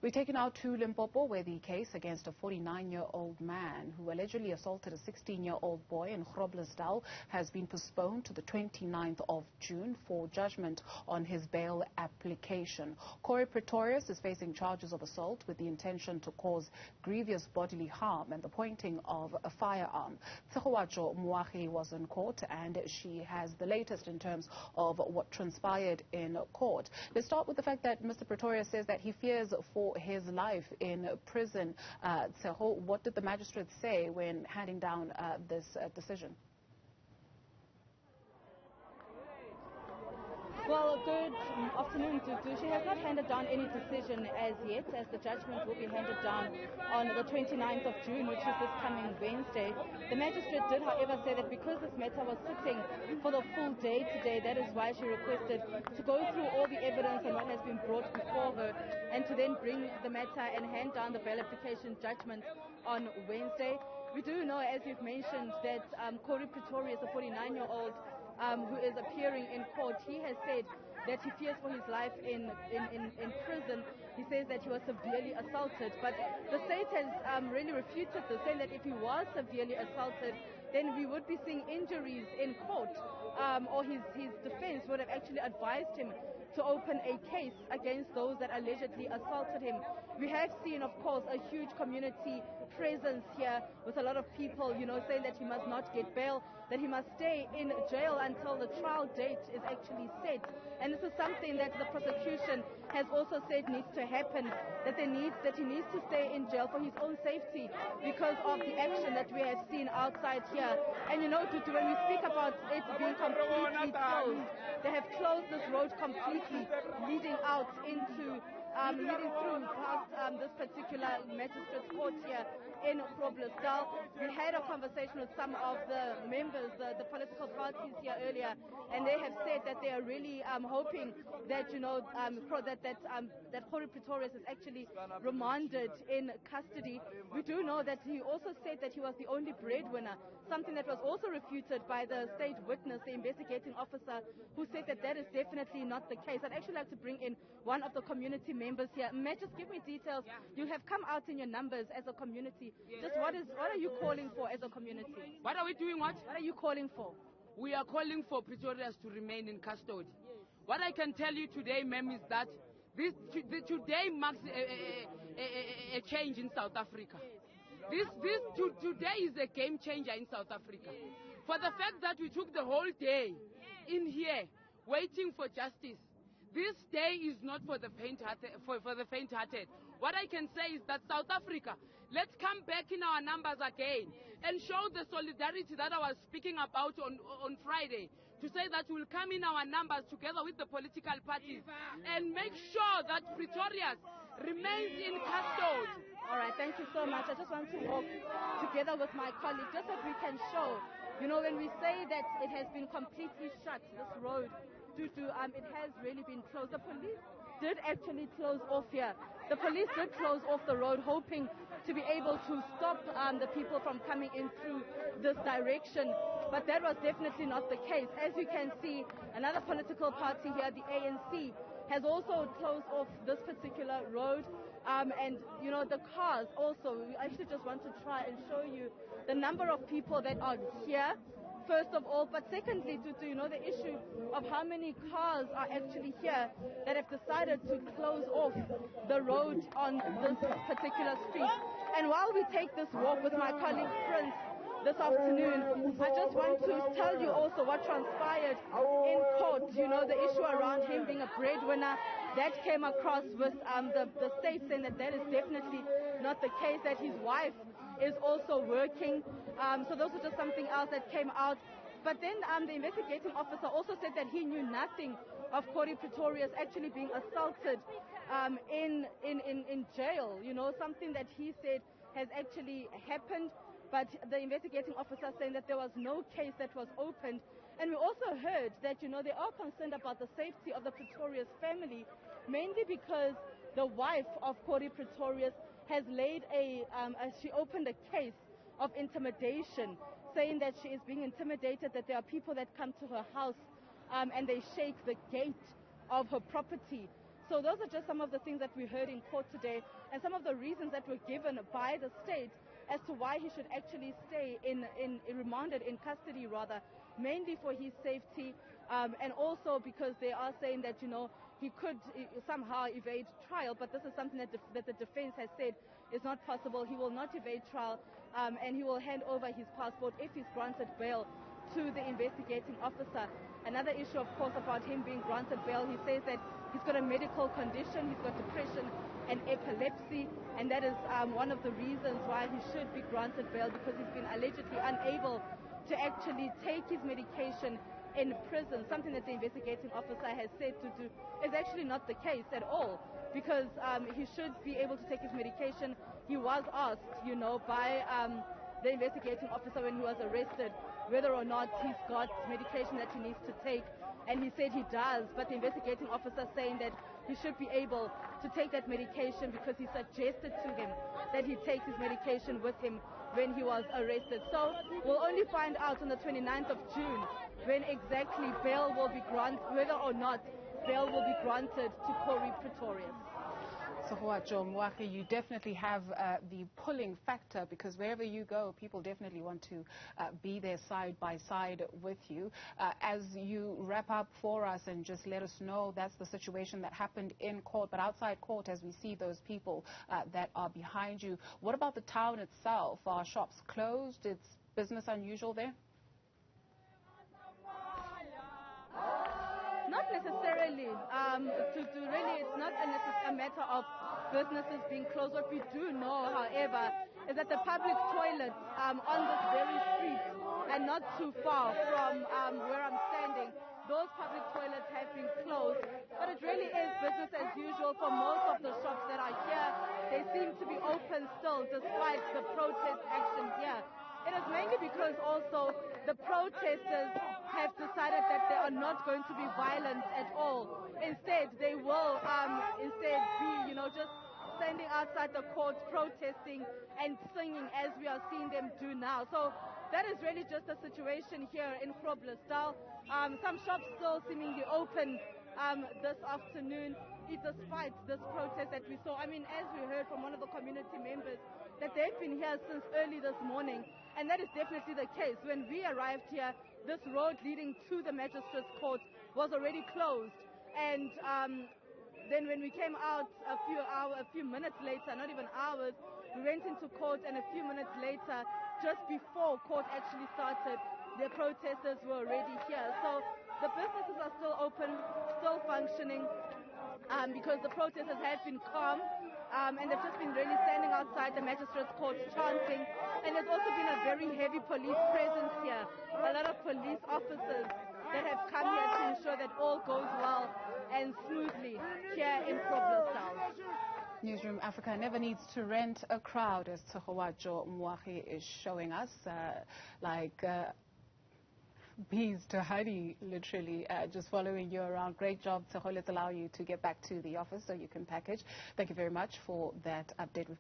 We're taken out to Limpopo, where the case against a 49-year-old man who allegedly assaulted a 16-year-old boy in Groblersdal has been postponed to the 29th of June for judgment on his bail application. Corey Pretorius is facing charges of assault with the intention to cause grievous bodily harm and the pointing of a firearm. Tshegohaco Moagi was in court, and she has the latest in terms of what transpired in court. Let's start with the fact that Mr. Pretorius says that he fears for his life in prison. Tshego, what did the magistrate say when handing down this decision? Well, good afternoon, Dudu. She has not handed down any decision as yet, as the judgment will be handed down on the 29th of June, which is this coming Wednesday. The magistrate did, however, say that because this matter was sitting for the full day today, that is why she requested to go through all the evidence and what has been brought before her, and to then bring the matter and hand down the bail application judgment on Wednesday. We do know, as you've mentioned, that Corey Pretorius, a 49-year-old, who is appearing in court, he has said that he fears for his life in prison. He says that he was severely assaulted, but the state has really refuted this, saying that if he was severely assaulted, then we would be seeing injuries in court, or his defense would have actually advised him to open a case against those that allegedly assaulted him. We have seen, of course, a huge community presence here with a lot of people, saying that he must not get bail, that he must stay in jail until the trial date is actually set. And this is something that the prosecution has also said needs to happen, that he needs to stay in jail for his own safety because of the action that we have seen outside here. And Tutu, when we speak about it being completely closed, they have closed this road completely, leading out into leading through past this particular magistrate's court here in Groblersdal. We had a conversation with some of the members, the political parties here earlier, and they have said that they are really hoping that that Corey Pretorius is actually remanded in custody. We do know that he also said that he was the only breadwinner, something that was also refuted by the state witness, the investigating officer, who said that that is definitely not the case. I'd actually like to bring in one of the community members here. Matt, just give me details. You have come out in your numbers as a community. Just what are you calling for as a community? What are we doing? What are you calling for? We are calling for Pretorius to remain in custody. Yes. What I can tell you today, ma'am, is that today marks a change in South Africa. Yes. Today is a game changer in South Africa. Yes. For the fact that we took the whole day in here waiting for justice. This day is not for the faint-hearted. What I can say is that South Africa, let's come back in our numbers again and show the solidarity that I was speaking about on Friday, to say that we'll come in our numbers together with the political parties and make sure that Pretorius remains in custody. All right, thank you so much. I just want to walk together with my colleague just so we can show, when we say that it has been completely shut, this road, it has really been closed. The police did actually close off here. The police did close off the road, hoping to be able to stop the people from coming in through this direction. But that was definitely not the case. As you can see, another political party here, the ANC, has also closed off this particular road. And the cars also, we actually just want to try and show you the number of people that are here, first of all, but secondly, the issue of how many cars are actually here that have decided to close off the road on this particular street. And while we take this walk with my colleague Prince this afternoon, I just want to tell you also what transpired in court. The issue around him being a breadwinner, that came across with the state saying that is definitely not the case, that his wife is also working. So those are just something else that came out. But then the investigating officer also said that he knew nothing of Corey Pretorius actually being assaulted in jail. Something that he said has actually happened. But the investigating officer saying that there was no case that was opened. And we also heard that, they are concerned about the safety of the Pretorius family, mainly because the wife of Corey Pretorius has laid she opened a case of intimidation, saying that she is being intimidated, that there are people that come to her house and they shake the gate of her property. So those are just some of the things that we heard in court today, and some of the reasons that were given by the state as to why he should actually stay remanded in custody rather, mainly for his safety, and also because they are saying that, he could somehow evade trial, but this is something that the defense has said is not possible. He will not evade trial, and he will hand over his passport if he's granted bail to the investigating officer. Another issue, of course, about him being granted bail, he says that he's got a medical condition, he's got depression and epilepsy, and that is one of the reasons why he should be granted bail, because he's been allegedly unable to actually take his medication in prison, something that the investigating officer has said to do is actually not the case at all, because he should be able to take his medication. He was asked, by the investigating officer when he was arrested whether or not he's got medication that he needs to take, and he said he does, but the investigating officer saying that he should be able to take that medication because he suggested to him that he takes his medication with him when he was arrested. So we'll only find out on the 29th of June when exactly bail will be granted, whether or not bail will be granted to Corey Pretorius. Tshegohaco, Moagi, you definitely have the pulling factor, because wherever you go, people definitely want to be there side by side with you. As you wrap up for us and just let us know, that's the situation that happened in court, but outside court, as we see those people that are behind you, what about the town itself? Are shops closed? It's business unusual there? Not necessarily. Really, it's not a matter of businesses being closed. What we do know, however, is that the public toilets on this very street and not too far from where I'm standing, those public toilets have been closed. But it really is business as usual for most of the shops that are here. They seem to be open still despite the protest action here. It is mainly because also the protesters have decided that they are not going to be violent at all. Instead, they will be, just standing outside the court, protesting and singing as we are seeing them do now. So that is really just the situation here in Groblersdal. Some shops still seemingly open this afternoon, despite this protest that we saw. I mean, as we heard from one of the community members, that they've been here since early this morning, and that is definitely the case. When we arrived here, this road leading to the magistrate's court was already closed, and then when we came out a few minutes later, not even hours, we went into court, and a few minutes later, just before court actually started, the protesters were already here. So the businesses are still open, still functioning, because the protesters have been calm, and they've just been really standing outside the magistrate's court chanting. And there's also been a very heavy police presence here, a lot of police officers that have come here to ensure that all goes well and smoothly here in Groblersdal. Newzroom Afrika never needs to rent a crowd, as Tshegohaco Moagi is showing us, bees to honey, literally, just following you around. Great job, Tshegohaco. Let's allow you to get back to the office so you can package. Thank you very much for that update. We've got